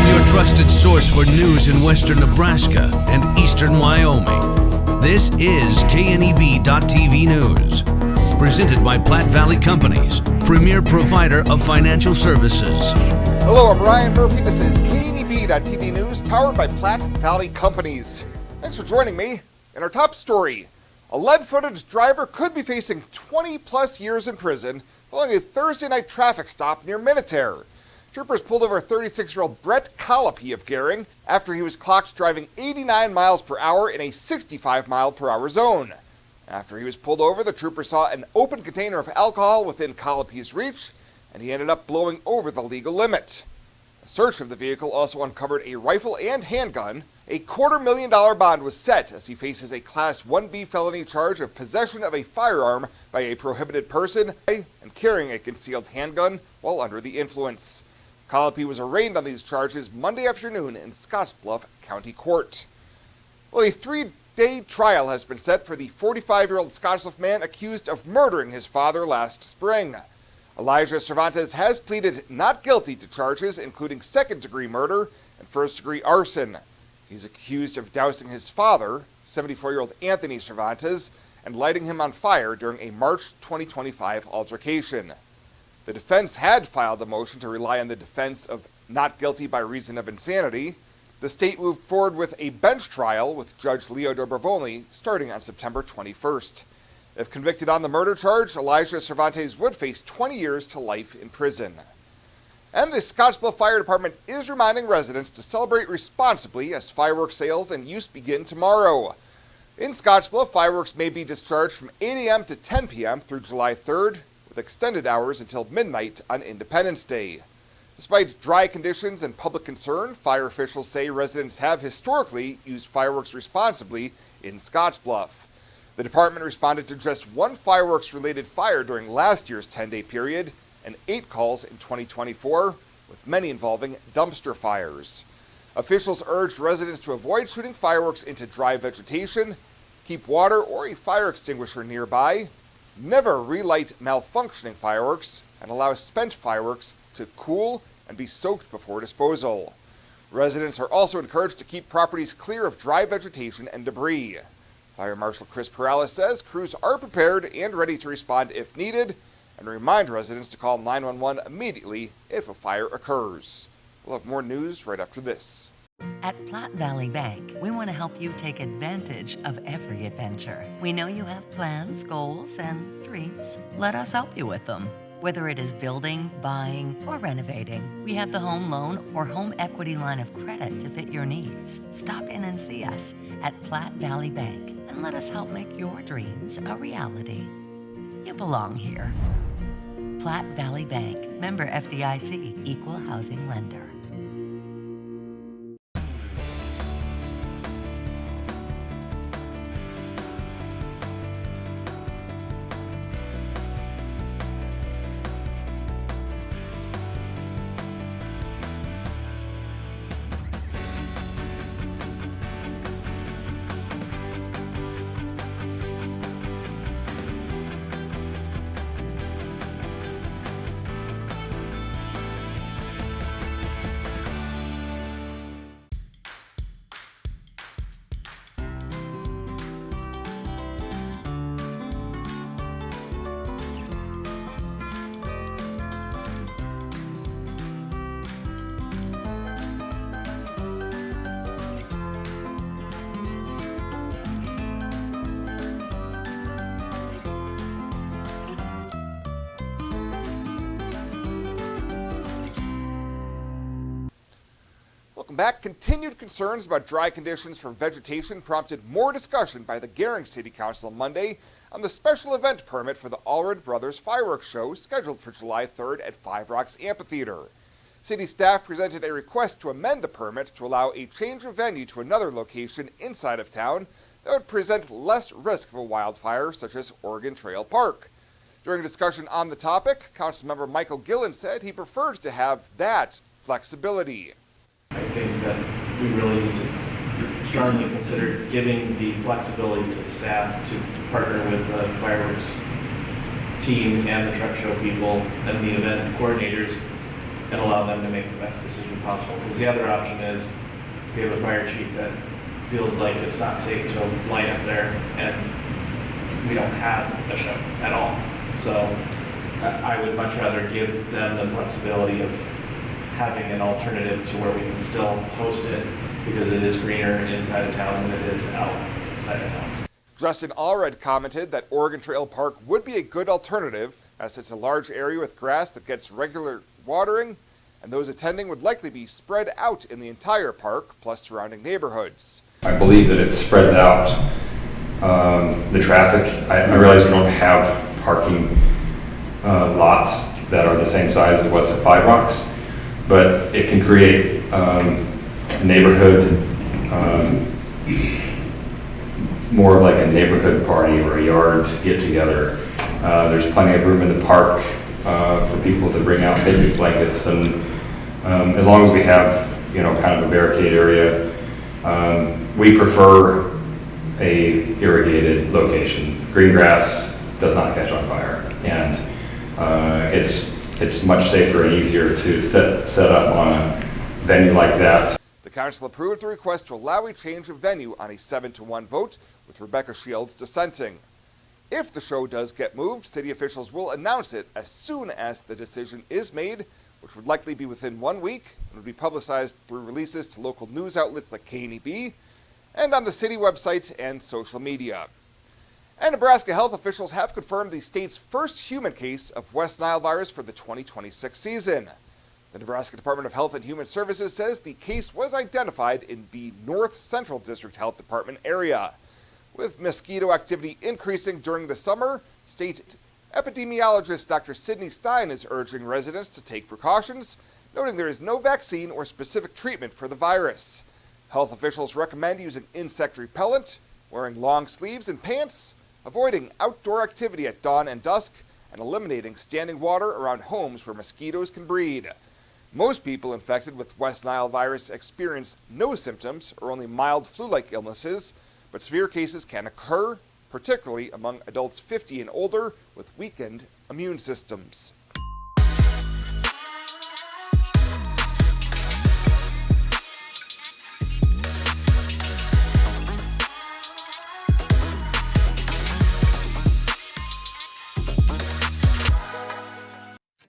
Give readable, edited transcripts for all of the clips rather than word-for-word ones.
Your trusted source for news in western Nebraska and eastern Wyoming. This is KNEB.TV News. Presented by Platte Valley Companies, premier provider of financial services. Hello, I'm Ryan Murphy. This is KNEB.TV News, powered by Platte Valley Companies. Thanks for joining me. In our top story, a lead-footed driver could be facing 20-plus years in prison following a Thursday night traffic stop near Minutair. Troopers pulled over 36-year-old Brett Colopy of Gering after he was clocked driving 89 miles per hour in a 65-mile-per-hour zone. After he was pulled over, the trooper saw an open container of alcohol within Colopy's reach, and he ended up blowing over the legal limit. A search of the vehicle also uncovered a rifle and handgun. A $250,000 bond was set as he faces a Class 1B felony charge of possession of a firearm by a prohibited person and carrying a concealed handgun while under the influence. Colopy was arraigned on these charges Monday afternoon in Scottsbluff County Court. Well, a 3-day trial has been set for the 45-year-old Scottsbluff man accused of murdering his father last spring. Elijah Cervantes has pleaded not guilty to charges including second-degree murder and first-degree arson. He's accused of dousing his father, 74-year-old Anthony Cervantes, and lighting him on fire during a March 2025 altercation. The defense had filed a motion to rely on the defense of not guilty by reason of insanity. The state moved forward with a bench trial with Judge Leo Dobrevoli starting on September 21st. If convicted on the murder charge, Elijah Cervantes would face 20 years to life in prison. And the Scottsbluff Fire Department is reminding residents to celebrate responsibly as fireworks sales and use begin tomorrow. In Scottsbluff, fireworks may be discharged from 8 a.m. to 10 p.m. through July 3rd, with extended hours until midnight on Independence Day. Despite dry conditions and public concern, fire officials say residents have historically used fireworks responsibly in Scottsbluff. The department responded to just one fireworks-related fire during last year's 10-day period and 8 calls in 2024, with many involving dumpster fires. Officials urged residents to avoid shooting fireworks into dry vegetation, keep water or a fire extinguisher nearby, never relight malfunctioning fireworks, and allow spent fireworks to cool and be soaked before disposal. Residents are also encouraged to keep properties clear of dry vegetation and debris. Fire Marshal Chris Perales says crews are prepared and ready to respond if needed, and remind residents to call 911 immediately if a fire occurs. We'll have more news right after this. At Platte Valley Bank, we want to help you take advantage of every adventure. We know you have plans, goals, and dreams. Let us help you with them. Whether it is building, buying, or renovating, we have the home loan or home equity line of credit to fit your needs. Stop in and see us at Platte Valley Bank and let us help make your dreams a reality. You belong here. Platte Valley Bank, member FDIC, equal housing lender. Welcome back. Continued concerns about dry conditions for vegetation prompted more discussion by the Gering City Council Monday on the special event permit for the Allred Brothers Fireworks Show scheduled for July 3rd at Five Rocks Amphitheater. City staff presented a request to amend the permit to allow a change of venue to another location inside of town that would present less risk of a wildfire, such as Oregon Trail Park. During discussion on the topic, Councilmember Michael Gillen said he prefers to have that flexibility. I think that we really need to strongly consider giving the flexibility to staff to partner with the fireworks team and the truck show people and the event coordinators and allow them to make the best decision possible. Because the other option is we have a fire chief that feels like it's not safe to light up there, and we don't have a show at all. So I would much rather give them the flexibility of having an alternative to where we can still host it, because it is greener inside of town than it is outside of town. Justin Allred commented that Oregon Trail Park would be a good alternative, as it's a large area with grass that gets regular watering, and those attending would likely be spread out in the entire park, plus surrounding neighborhoods. I believe that it spreads out the traffic. I realize we don't have parking lots that are the same size as what's at Five Rocks, but it can create neighborhood, more of like a neighborhood party or a yard get together. There's plenty of room in the park for people to bring out picnic blankets, and as long as we have, kind of a barricade area, we prefer a irrigated location. Green grass does not catch on fire, and it's much safer and easier to set up on a venue like that. The council approved the request to allow a change of venue on a 7-1 vote, with Rebecca Shields dissenting. If the show does get moved, city officials will announce it as soon as the decision is made, which would likely be within 1 week and would be publicized through releases to local news outlets like KNEB and on the city website and social media. And Nebraska health officials have confirmed the state's first human case of West Nile virus for the 2026 season. The Nebraska Department of Health and Human Services says the case was identified in the North Central District Health Department area. With mosquito activity increasing during the summer, state epidemiologist Dr. Sidney Stein is urging residents to take precautions, noting there is no vaccine or specific treatment for the virus. Health officials recommend using insect repellent, wearing long sleeves and pants, avoiding outdoor activity at dawn and dusk, and eliminating standing water around homes where mosquitoes can breed. Most people infected with West Nile virus experience no symptoms or only mild flu-like illnesses, but severe cases can occur, particularly among adults 50 and older with weakened immune systems.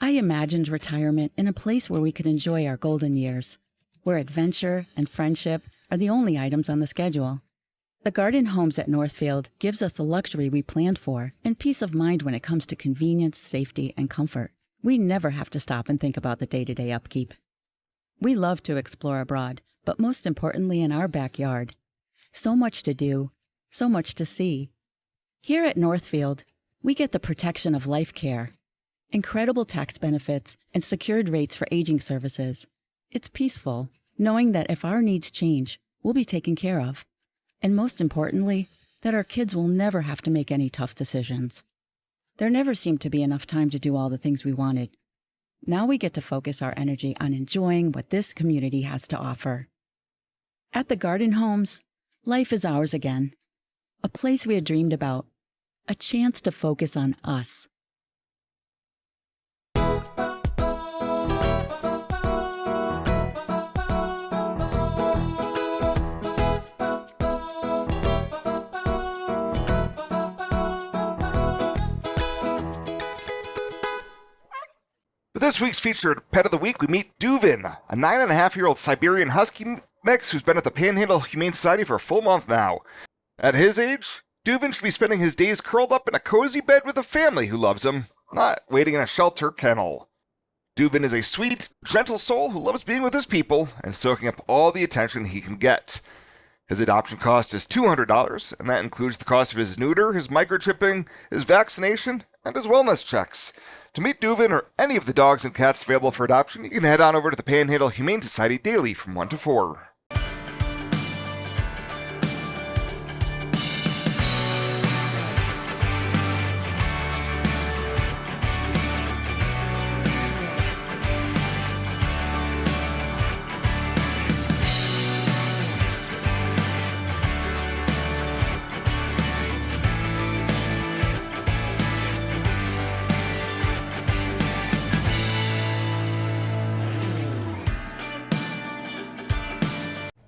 I imagined retirement in a place where we could enjoy our golden years, where adventure and friendship are the only items on the schedule. The Garden Homes at Northfield gives us the luxury we planned for and peace of mind when it comes to convenience, safety, and comfort. We never have to stop and think about the day-to-day upkeep. We love to explore abroad, but most importantly in our backyard. So much to do, so much to see. Here at Northfield, we get the protection of life care, incredible tax benefits, and secured rates for aging services. It's peaceful, knowing that if our needs change, we'll be taken care of. And most importantly, that our kids will never have to make any tough decisions. There never seemed to be enough time to do all the things we wanted. Now we get to focus our energy on enjoying what this community has to offer. At the Garden Homes, life is ours again. A place we had dreamed about. A chance to focus on us. For this week's featured Pet of the Week, we meet Duvin, a 9.5-year-old Siberian Husky mix who's been at the Panhandle Humane Society for a full month now. At his age, Duvin should be spending his days curled up in a cozy bed with a family who loves him, not waiting in a shelter kennel. Duvin is a sweet, gentle soul who loves being with his people and soaking up all the attention he can get. His adoption cost is $200, and that includes the cost of his neuter, his microchipping, his vaccination, and his wellness checks. To meet Duvin or any of the dogs and cats available for adoption, you can head on over to the Panhandle Humane Society daily from 1 to 4.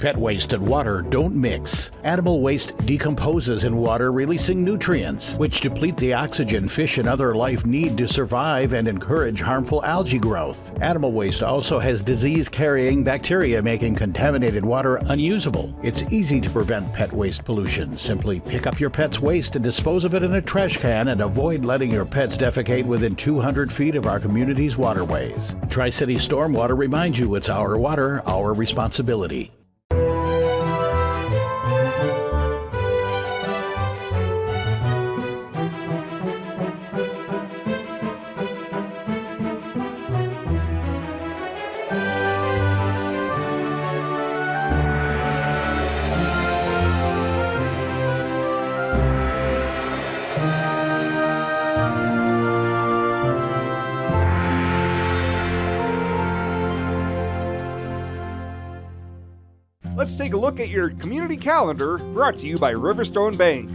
Pet waste and water don't mix. Animal waste decomposes in water, releasing nutrients, which deplete the oxygen fish and other life need to survive and encourage harmful algae growth. Animal waste also has disease-carrying bacteria, making contaminated water unusable. It's easy to prevent pet waste pollution. Simply pick up your pet's waste and dispose of it in a trash can, and avoid letting your pets defecate within 200 feet of our community's waterways. Tri-City Stormwater reminds you it's our water, our responsibility. Let's take a look at your community calendar, brought to you by Riverstone Bank.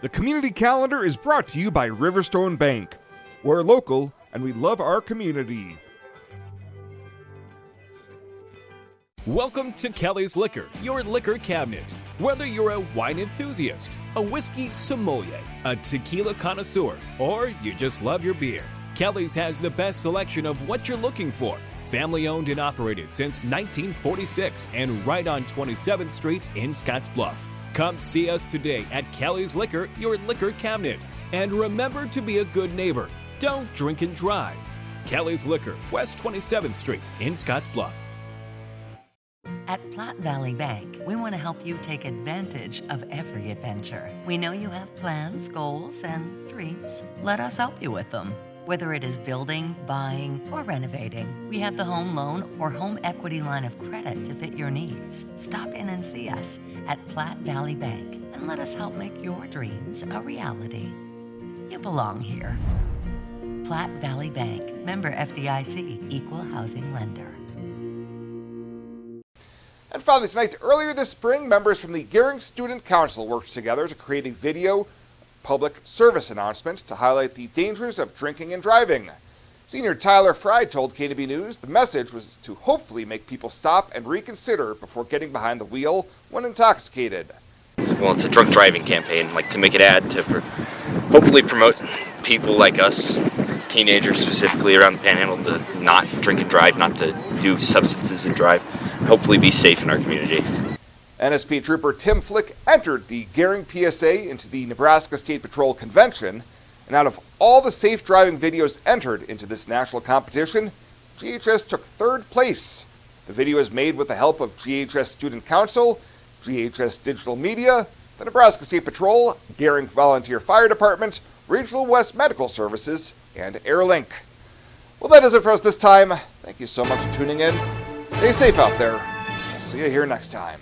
The community calendar is brought to you by Riverstone Bank. We're local and we love our community. Welcome to Kelly's Liquor, your liquor cabinet. Whether you're a wine enthusiast, a whiskey sommelier, a tequila connoisseur, or you just love your beer, Kelly's has the best selection of what you're looking for. Family owned and operated since 1946 and right on 27th Street in Scottsbluff. Come see us today at Kelly's Liquor, your liquor cabinet. And remember to be a good neighbor. Don't drink and drive. Kelly's Liquor, West 27th Street in Scottsbluff. At Platte Valley Bank, we want to help you take advantage of every adventure. We know you have plans, goals, and dreams. Let us help you with them. Whether it is building, buying, or renovating, we have the home loan or home equity line of credit to fit your needs. Stop in and see us at Platte Valley Bank and let us help make your dreams a reality. You belong here. Platte Valley Bank, member FDIC, equal housing lender. And finally tonight, earlier this spring, members from the Gering Student Council worked together to create a video public service announcement to highlight the dangers of drinking and driving. Senior Tyler Fry told KNEB News the message was to hopefully make people stop and reconsider before getting behind the wheel when intoxicated. Well, it's a drunk driving campaign, like to make an ad to hopefully promote people like us teenagers specifically around the Panhandle to not drink and drive, not to do substances and drive, hopefully be safe in our community. NSP Trooper Tim Flick entered the Gering PSA into the Nebraska State Patrol Convention, and out of all the safe driving videos entered into this national competition, GHS took third place. The video is made with the help of GHS Student Council, GHS Digital Media, the Nebraska State Patrol, Gering Volunteer Fire Department, Regional West Medical Services, and AirLink. Well, that does it for us this time. Thank you so much for tuning in. Stay safe out there. We'll see you here next time.